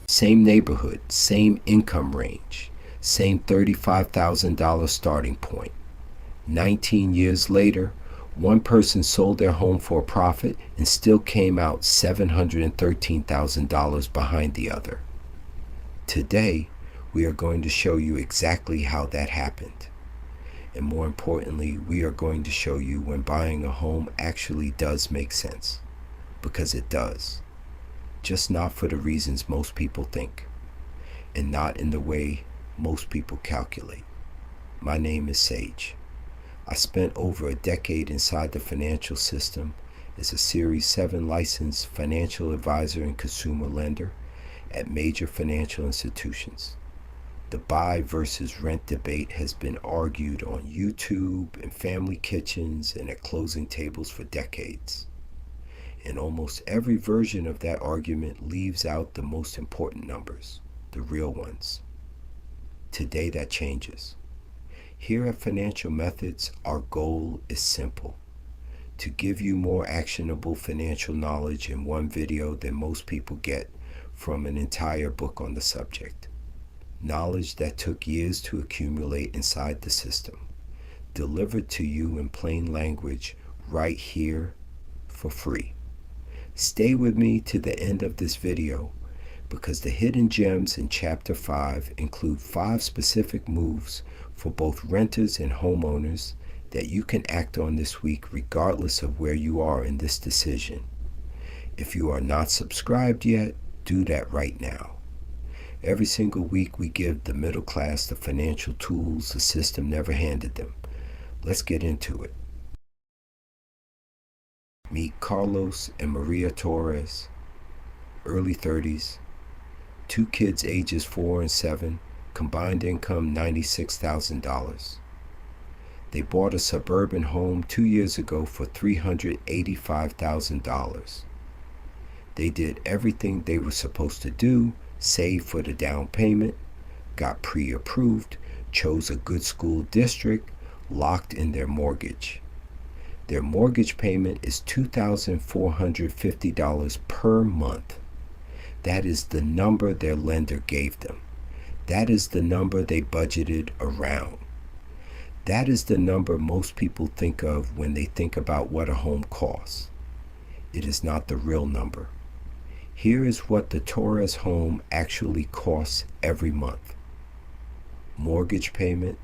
Same neighborhood, same income range, same $35,000 starting point. 19 years later, one person sold their home for a profit and still came out $713,000 behind the other. Today, we are going to show you exactly how that happened. And more importantly, we are going to show you when buying a home actually does make sense. Because it does. Just not for the reasons most people think. And not in the way most people calculate. My name is Sage. I spent over a decade inside the financial system as a Series 7 licensed financial advisor and consumer lender at major financial institutions. The buy versus rent debate has been argued on YouTube and family kitchens and at closing tables for decades. And almost every version of that argument leaves out the most important numbers, the real ones. Today that changes. Here at Financial Methods, our goal is simple: to give you more actionable financial knowledge in one video than most people get from an entire book on the subject. Knowledge that took years to accumulate inside the system, delivered to you in plain language right here for free. Stay with me to the end of this video because the hidden gems in Chapter 5 include 5 specific moves for both renters and homeowners that you can act on this week regardless of where you are in this decision. If you are not subscribed yet, do that right now. Every single week we give the middle class the financial tools the system never handed them. Let's get into it. Meet Carlos and Maria Torres, early 30s, 2 kids ages 4 and 7, combined income $96,000. They bought a suburban home 2 years ago for $385,000. They did everything they were supposed to do, saved for the down payment, got pre-approved, chose a good school district, locked in their mortgage. Their mortgage payment is $2,450 per month. That is the number their lender gave them. That is the number they budgeted around. That is the number most people think of when they think about what a home costs. It is not the real number. Here is what the Torres home actually costs every month. Mortgage payment,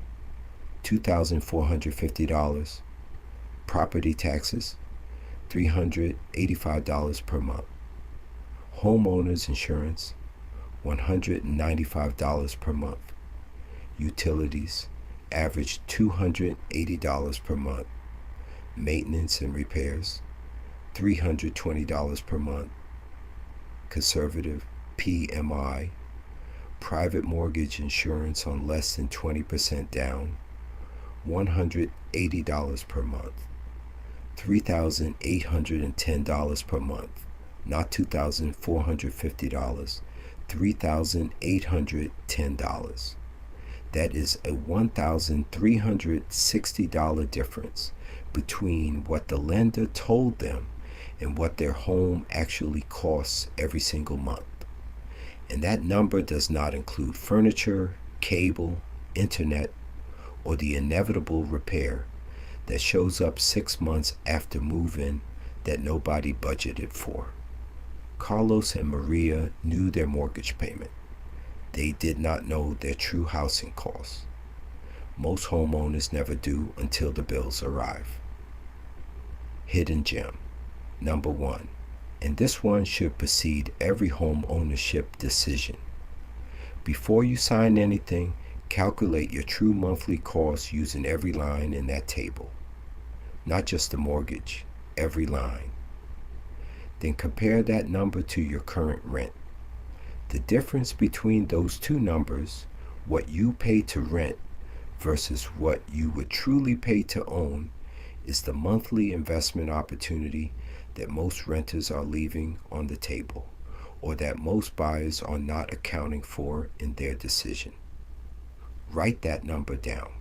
$2,450. Property taxes, $385 per month. Homeowners insurance, $195 per month. Utilities, average $280 per month. Maintenance and repairs, $320 per month. Conservative PMI, private mortgage insurance on less than 20% down, $180 per month. $3,810 per month, not $2,450, $3,810. That is a $1,360 difference between what the lender told them and what their home actually costs every single month. And that number does not include furniture, cable, internet, or the inevitable repair that shows up 6 months after move-in that nobody budgeted for. Carlos and Maria knew their mortgage payment. They did not know their true housing costs. Most homeowners never do until the bills arrive. Hidden gem. Number 1, and this one should precede every home ownership decision. Before you sign anything, calculate your true monthly costs using every line in that table. Not just the mortgage, every line. Then compare that number to your current rent. The difference between those two numbers, what you pay to rent versus what you would truly pay to own, is the monthly investment opportunity that most renters are leaving on the table, or that most buyers are not accounting for in their decision. Write that number down.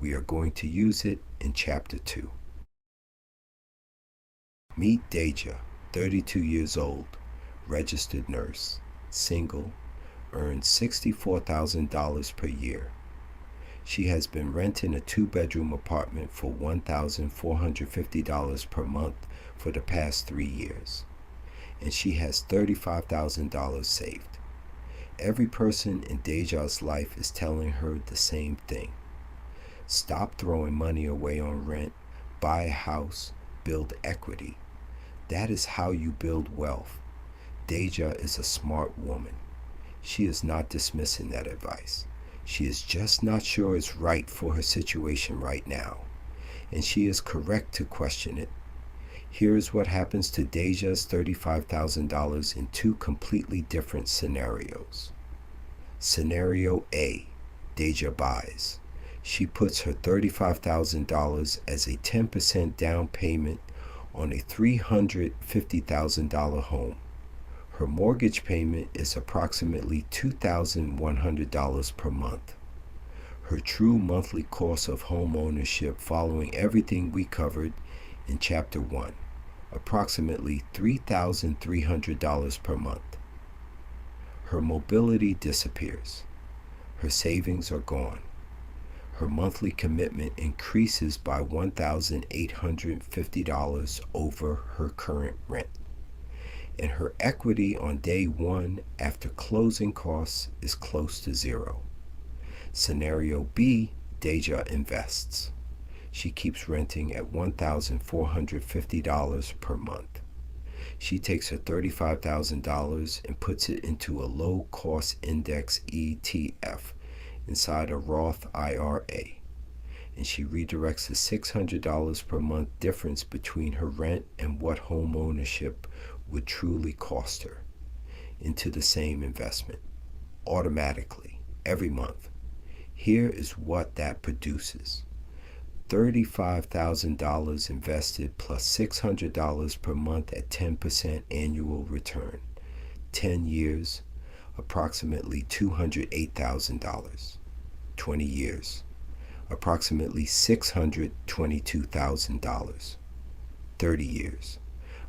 We are going to use it in Chapter 2. Meet Deja, 32 years old, registered nurse. single, earns $64,000 per year. She has been renting a 2-bedroom apartment for $1,450 per month for the past 3 years, and she has $35,000 saved. Every person in Deja's life is telling her the same thing. Stop throwing money away on rent, buy a house, build equity. That is how you build wealth. Deja is a smart woman. She is not dismissing that advice. She is just not sure it's right for her situation right now, and she is correct to question it. Here is what happens to Deja's $35,000 in 2 completely different scenarios. Scenario A, Deja buys. She puts her $35,000 as a 10% down payment on a $350,000 home. Her mortgage payment is approximately $2,100 per month. Her true monthly cost of home ownership, following everything we covered in Chapter 1, approximately $3,300 per month. Her mobility disappears. Her savings are gone. Her monthly commitment increases by $1,850 over her current rent. And her equity on day 1 after closing costs is close to zero. Scenario B, Deja invests. She keeps renting at $1,450 per month. She takes her $35,000 and puts it into a low-cost index ETF inside a Roth IRA. And she redirects the $600 per month difference between her rent and what home ownership would truly cost her into the same investment, automatically, every month. Here is what that produces. $35,000 invested plus $600 per month at 10% annual return. 10 years, approximately $208,000. 20 years, approximately $622,000. 30 years,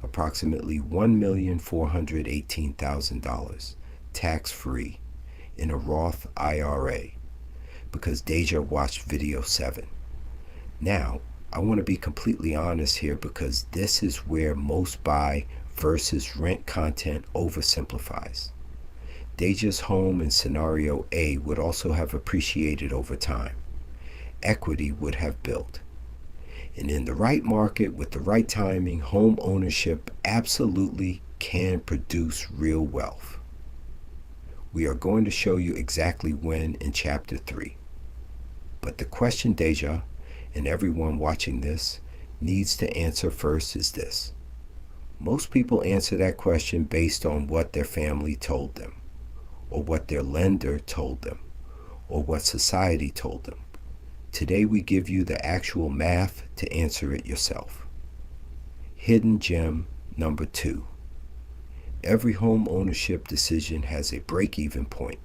approximately $1,418,000, tax-free, in a Roth IRA, because Deja watched video 7. Now, I want to be completely honest here, because this is where most buy versus rent content oversimplifies. Deja's home in scenario A would also have appreciated over time. Equity would have built. And in the right market with the right timing, home ownership absolutely can produce real wealth. We are going to show you exactly when in Chapter 3. But the question Deja and everyone watching this needs to answer first is this. Most people answer that question based on what their family told them, or what their lender told them, or what society told them. Today we give you the actual math to answer it yourself. Hidden gem number 2. Every home ownership decision has a break-even point.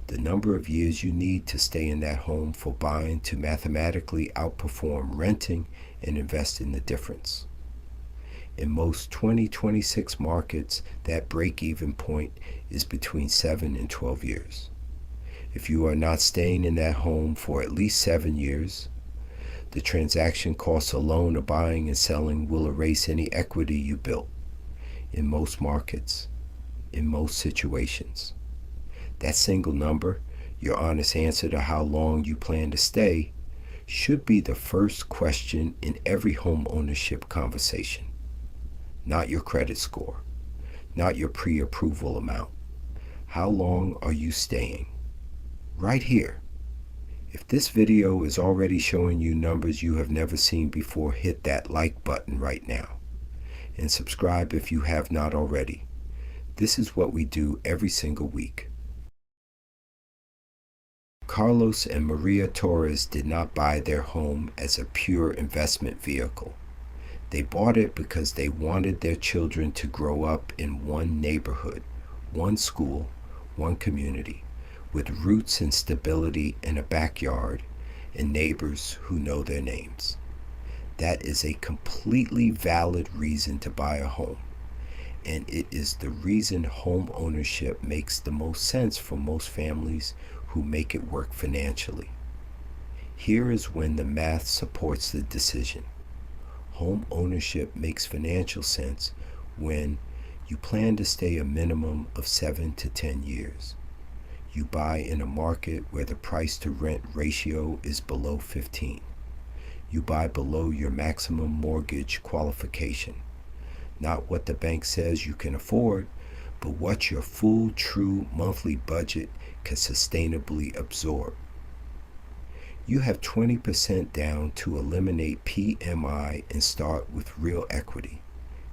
The number of years you need to stay in that home for buying to mathematically outperform renting and invest in the difference. In most 2026 markets, that break-even point is between 7 and 12 years. If you are not staying in that home for at least 7 years, the transaction costs alone of buying and selling will erase any equity you built. In most markets, in most situations. That single number, your honest answer to how long you plan to stay, should be the first question in every home ownership conversation. Not your credit score, not your pre-approval amount. How long are you staying? Right here. If this video is already showing you numbers you have never seen before, hit that like button right now. And subscribe if you have not already. This is what we do every single week. Carlos and Maria Torres did not buy their home as a pure investment vehicle. They bought it because they wanted their children to grow up in one neighborhood, one school, one community, with roots and stability in a backyard and neighbors who know their names. That is a completely valid reason to buy a home. and it is the reason home ownership makes the most sense for most families who make it work financially. Here is when the math supports the decision. Home ownership makes financial sense when you plan to stay a minimum of 7 to 10 years. You buy in a market where the price to rent ratio is below 15. You buy below your maximum mortgage qualification. Not what the bank says you can afford, but what your full, true monthly budget can sustainably absorb. You have 20% down to eliminate PMI and start with real equity.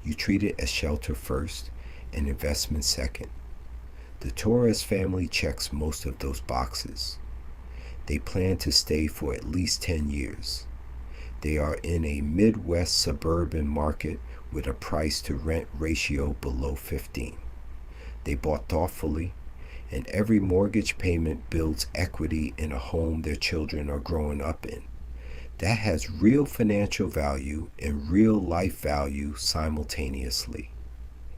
You treat it as shelter first and investment second. The Torres family checks most of those boxes. They plan to stay for at least 10 years. They are in a Midwest suburban market with a price to rent ratio below 15. They bought thoughtfully, and every mortgage payment builds equity in a home their children are growing up in. That has real financial value and real life value simultaneously.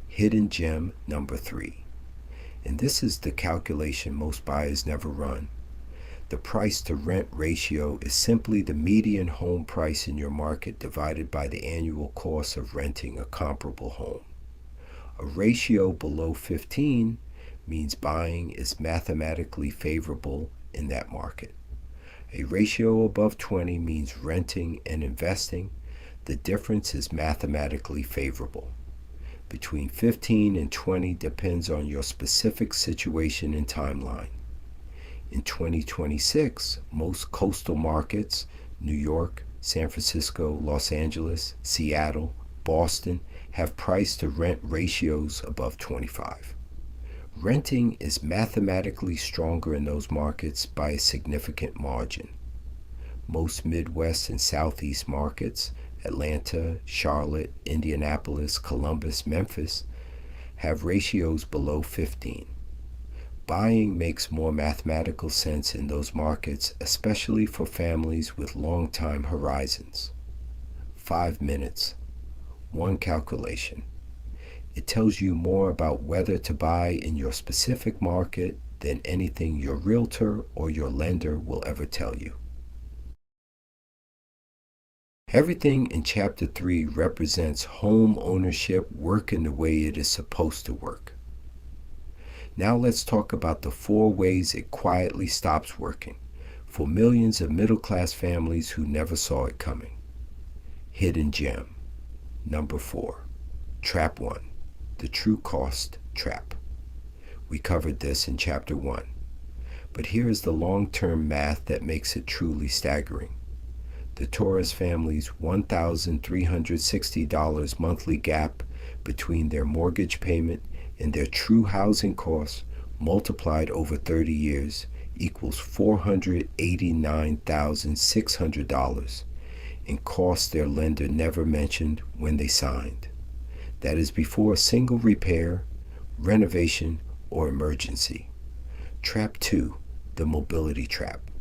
Hidden gem number 3. And this is the calculation most buyers never run. The price to rent ratio is simply the median home price in your market divided by the annual cost of renting a comparable home. A ratio below 15 means buying is mathematically favorable in that market. A ratio above 20 means renting and investing. The difference is mathematically favorable. Between 15 and 20 depends on your specific situation and timeline. In 2026, most coastal markets, New York, San Francisco, Los Angeles, Seattle, Boston, have price to rent ratios above 25. Renting is mathematically stronger in those markets by a significant margin. Most Midwest and Southeast markets, Atlanta, Charlotte, Indianapolis, Columbus, Memphis, have ratios below 15. Buying makes more mathematical sense in those markets, especially for families with long time horizons. 5 minutes, one calculation. It tells you more about whether to buy in your specific market than anything your realtor or your lender will ever tell you. Everything in Chapter 3 represents home ownership working the way it is supposed to work. Now let's talk about the 4 ways it quietly stops working for millions of middle-class families who never saw it coming. Hidden gem. Number 4. Trap 1. The true cost trap. We covered this in Chapter 1. But here is the long-term math that makes it truly staggering. The Torres family's $1,360 monthly gap between their mortgage payment and their true housing costs multiplied over 30 years equals $489,600 in costs their lender never mentioned when they signed. That is before a single repair, renovation, or emergency. Trap 2, the mobility trap.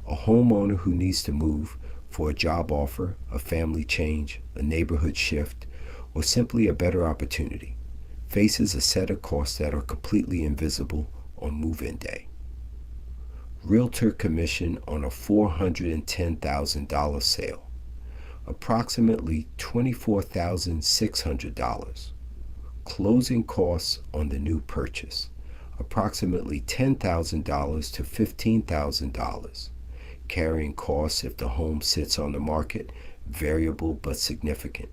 A homeowner who needs to move for a job offer, a family change, a neighborhood shift, or simply a better opportunity faces a set of costs that are completely invisible on move-in day. Realtor commission on a $410,000 sale, approximately $24,600. Closing costs on the new purchase, approximately $10,000 to $15,000. Carrying costs if the home sits on the market, variable but significant.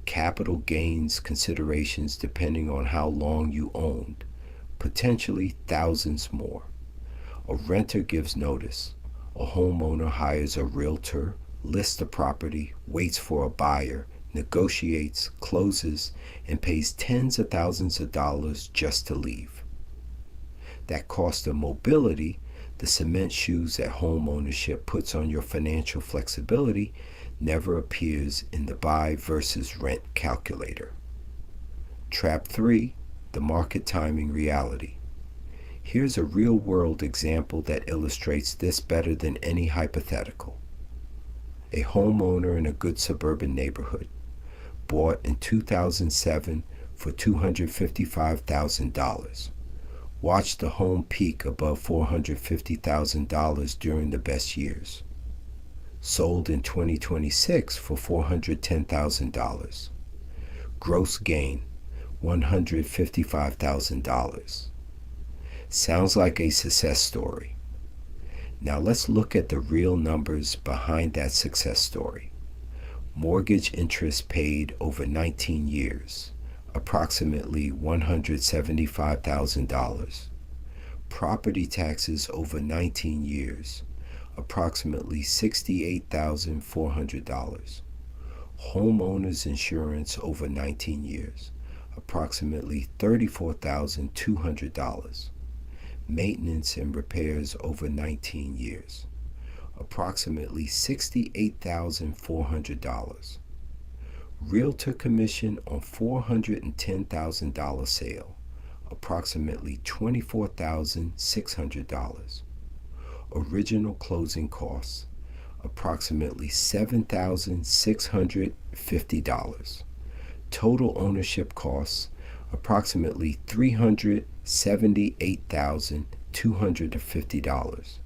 Capital gains considerations depending on how long you owned, potentially thousands more. A renter gives notice. A homeowner hires a realtor, lists the property, waits for a buyer, negotiates, closes, and pays tens of thousands of dollars just to leave. That cost of mobility, the cement shoes that home ownership puts on your financial flexibility, never appears in the buy versus rent calculator. Trap 3, the market timing reality. Here's a real-world example that illustrates this better than any hypothetical. A homeowner in a good suburban neighborhood bought in 2007 for $255,000. Watch the home peak above $450,000 during the best years. Sold in 2026 for $410,000. Gross gain, $155,000. Sounds like a success story. Now let's look at the real numbers behind that success story. Mortgage interest paid over 19 years, approximately $175,000. Property taxes over 19 years, approximately $68,400. Homeowners insurance over 19 years, approximately $34,200. Maintenance and repairs over 19 years, approximately $68,400. Realtor commission on $410,000 sale, approximately $24,600. Original closing costs, approximately $7,650. Total ownership costs, approximately $378,250.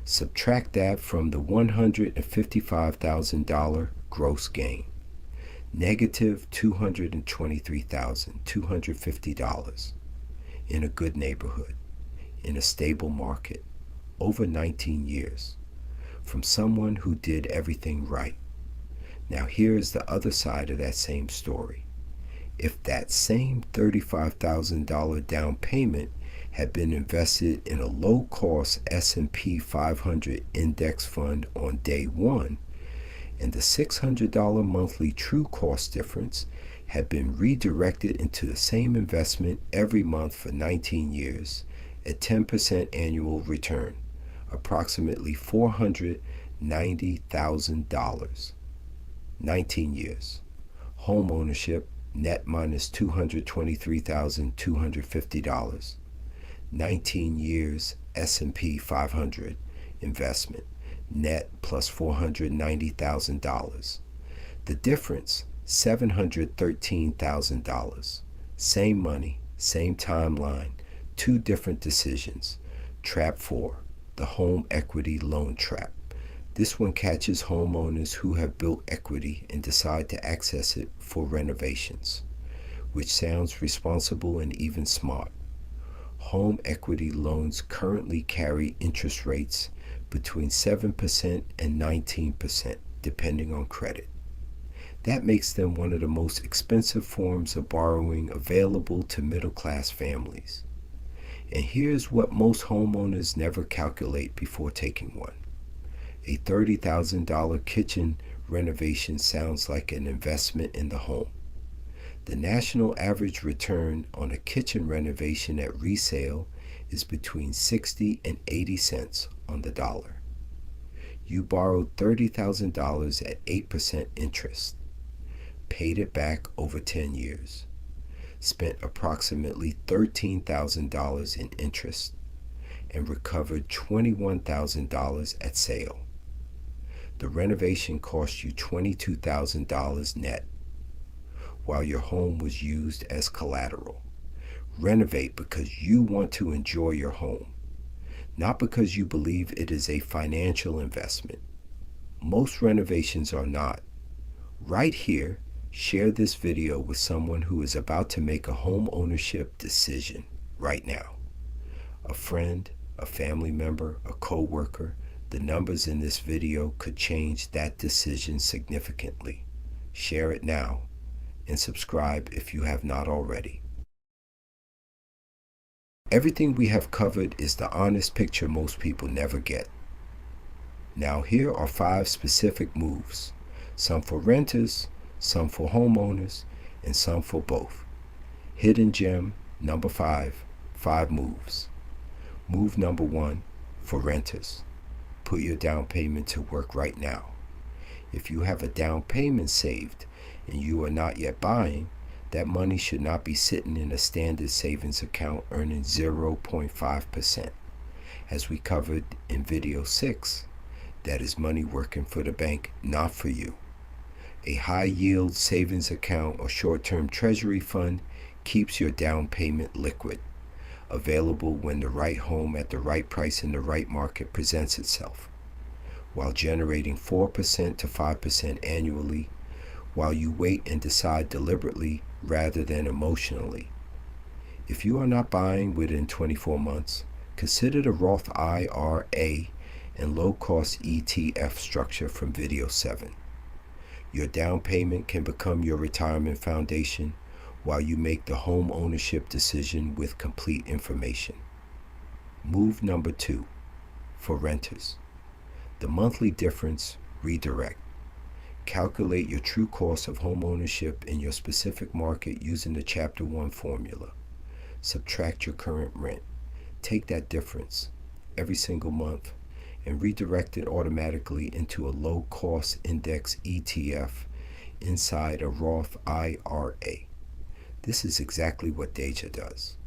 Subtract that from the $155,000 gross gain. Negative $223,250 in a good neighborhood, in a stable market, over 19 years, from someone who did everything right. Now here's the other side of that same story. If that same $35,000 down payment had been invested in a low-cost S&P 500 index fund on day one, and the $600 monthly true cost difference had been redirected into the same investment every month for 19 years at 10% annual return, approximately $490,000. 19 years. Homeownership, net minus $223,250. 19 years S&P 500 investment, net plus $490,000. The difference, $713,000. Same money, same timeline, two different decisions. Trap 4, the home equity loan trap. This one catches homeowners who have built equity and decide to access it for renovations, which sounds responsible and even smart. Home equity loans currently carry interest rates between 7% and 19%, depending on credit. That makes them one of the most expensive forms of borrowing available to middle-class families. And here's what most homeowners never calculate before taking one. A $30,000 kitchen renovation sounds like an investment in the home. The national average return on a kitchen renovation at resale is between 60 and 80 cents on the dollar. You borrowed $30,000 at 8% interest, paid it back over 10 years, spent approximately $13,000 in interest, and recovered $21,000 at sale. The renovation cost you $22,000 net, while your home was used as collateral. Renovate because you want to enjoy your home, not because you believe it is a financial investment. Most renovations are not. Right here, share this video with someone who is about to make a home ownership decision right now. A friend, a family member, a co-worker. The numbers in this video could change that decision significantly. Share it now and subscribe if you have not already. Everything we have covered is the honest picture most people never get. Now here are 5 specific moves, some for renters, some for homeowners, and some for both. Hidden gem number 5, 5 moves. Move number 1, for renters. Put your down payment to work right now. If you have a down payment saved and you are not yet buying, that money should not be sitting in a standard savings account earning 0.5%. As we covered in video 6, that is money working for the bank, not for you. A high yield savings account or short-term treasury fund keeps your down payment liquid, available when the right home at the right price in the right market presents itself, while generating 4% to 5% annually, while you wait and decide deliberately rather than emotionally. If you are not buying within 24 months, consider the Roth IRA and low-cost ETF structure from Video 7. Your down payment can become your retirement foundation while you make the home ownership decision with complete information. Move number 2, for renters. The monthly difference redirect. Calculate your true cost of home ownership in your specific market using the Chapter 1 formula. Subtract your current rent. Take that difference every single month and redirect it automatically into a low-cost index ETF inside a Roth IRA. This is exactly what Deja does.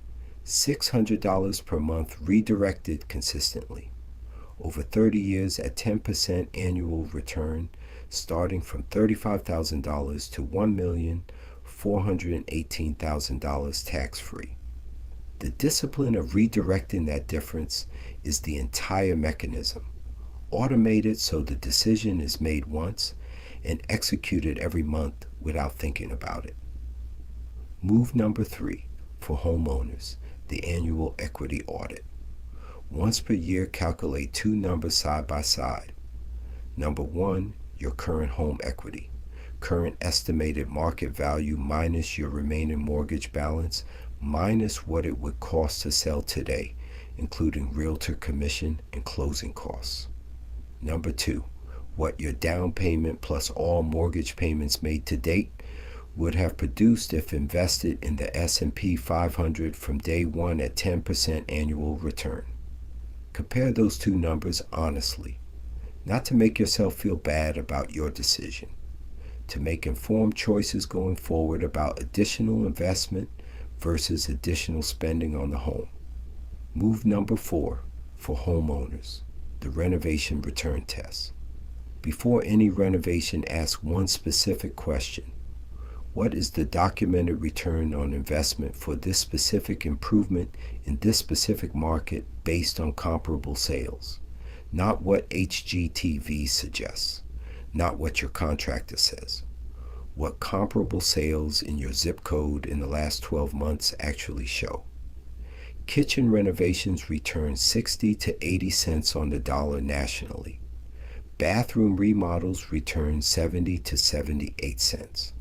$600 per month redirected consistently. Over 30 years at 10% annual return, starting from $35,000 to $1,418,000 tax-free. The discipline of redirecting that difference is the entire mechanism, automated so the decision is made once and executed every month without thinking about it. Move number 3, for homeowners, the annual equity audit. Once per year, calculate 2 numbers side by side. Number 1, your current home equity, current estimated market value minus your remaining mortgage balance, minus what it would cost to sell today, including realtor commission and closing costs. Number 2, what your down payment plus all mortgage payments made to date would have produced if invested in the S&P 500 from day one at 10% annual return. Compare those two numbers honestly, not to make yourself feel bad about your decision, to make informed choices going forward about additional investment versus additional spending on the home. Move number 4, for homeowners, the renovation return test. Before any renovation, ask one specific question. What is the documented return on investment for this specific improvement in this specific market based on comparable sales? Not what HGTV suggests, not what your contractor says. What comparable sales in your zip code in the last 12 months actually show. Kitchen renovations return 60 to 80 cents on the dollar nationally. Bathroom remodels return 70 to 78 cents.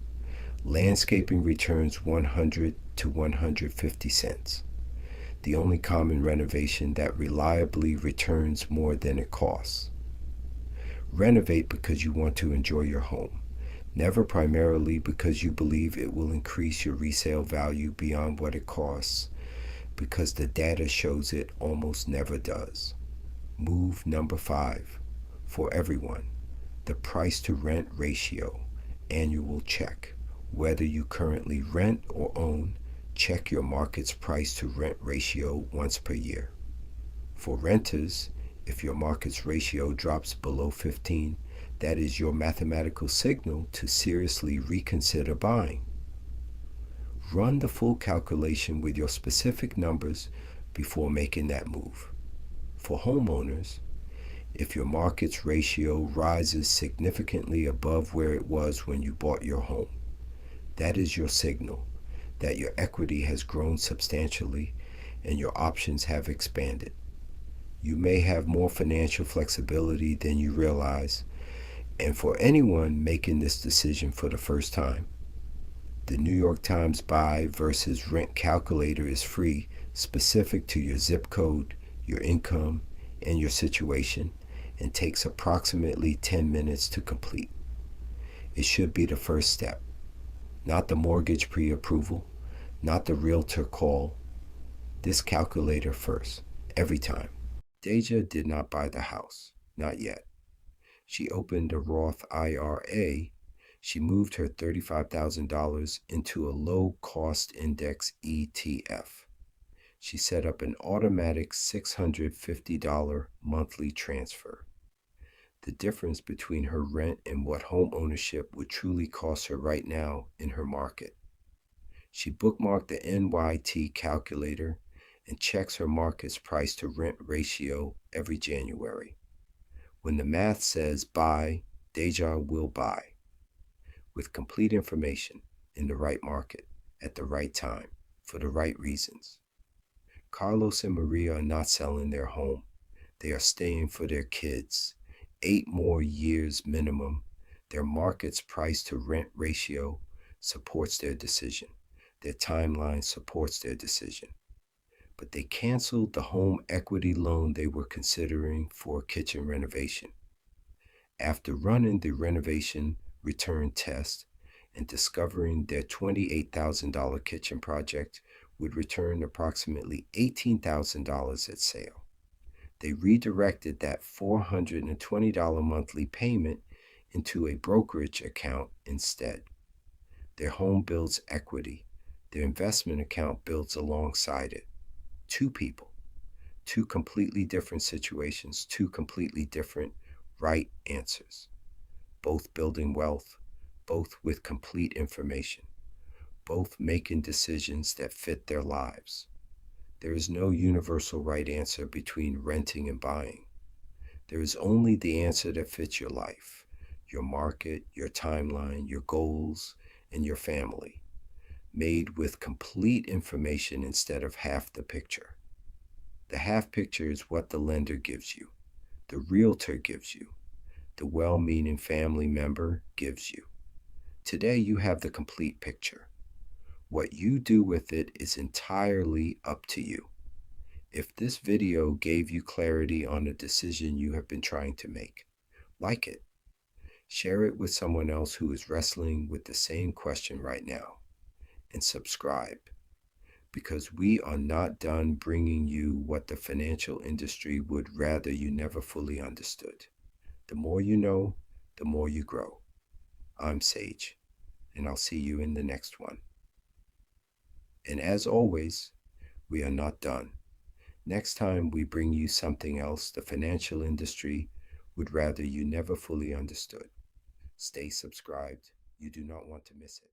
Landscaping returns 100 to 150 cents. The only common renovation that reliably returns more than it costs. Renovate because you want to enjoy your home, never primarily because you believe it will increase your resale value beyond what it costs, because the data shows it almost never does. Move number 5, for everyone, the price to rent ratio, annual check. Whether you currently rent or own, check your market's price to rent ratio once per year. For renters, if your market's ratio drops below 15, that is your mathematical signal to seriously reconsider buying. Run the full calculation with your specific numbers before making that move. For homeowners, if your market's ratio rises significantly above where it was when you bought your home, that is your signal that your equity has grown substantially and your options have expanded. You may have more financial flexibility than you realize, and for anyone making this decision for the first time, the New York Times buy versus rent calculator is free, specific to your zip code, your income, and your situation, and takes approximately 10 minutes to complete. It should be the first step. Not the mortgage pre-approval, not the realtor call. This calculator first, every time. Deja did not buy the house, not yet. She opened a Roth IRA. She moved her $35,000 into a low-cost index ETF. She set up an automatic $650 monthly transfer. The difference between her rent and what home ownership would truly cost her right now in her market. She bookmarked the NYT calculator and checks her market's price to rent ratio every January. When the math says buy, Deja will buy, with complete information, in the right market, at the right time, for the right reasons. Carlos and Maria are not selling their home. They are staying for their kids. 8 more years minimum. Their market's price to rent ratio supports their decision. Their timeline supports their decision. But they canceled the home equity loan they were considering for a kitchen renovation. After running the renovation return test and discovering their $28,000 kitchen project would return approximately $18,000 at sale, they redirected that $420 monthly payment into a brokerage account instead. Their home builds equity. Their investment account builds alongside it. 2 people, 2 completely different situations, 2 completely different right answers. Both building wealth, both with complete information, both making decisions that fit their lives. There is no universal right answer between renting and buying. There is only the answer that fits your life, your market, your timeline, your goals, and your family, made with complete information instead of half the picture. The half picture is what the lender gives you, the realtor gives you, the well-meaning family member gives you. Today you have the complete picture. What you do with it is entirely up to you. If this video gave you clarity on a decision you have been trying to make, like it. Share it with someone else who is wrestling with the same question right now. And subscribe, because we are not done bringing you what the financial industry would rather you never fully understood. The more you know, the more you grow. I'm Sage, and I'll see you in the next one. And as always, we are not done. Next time we bring you something else the financial industry would rather you never fully understood. Stay subscribed. You do not want to miss it.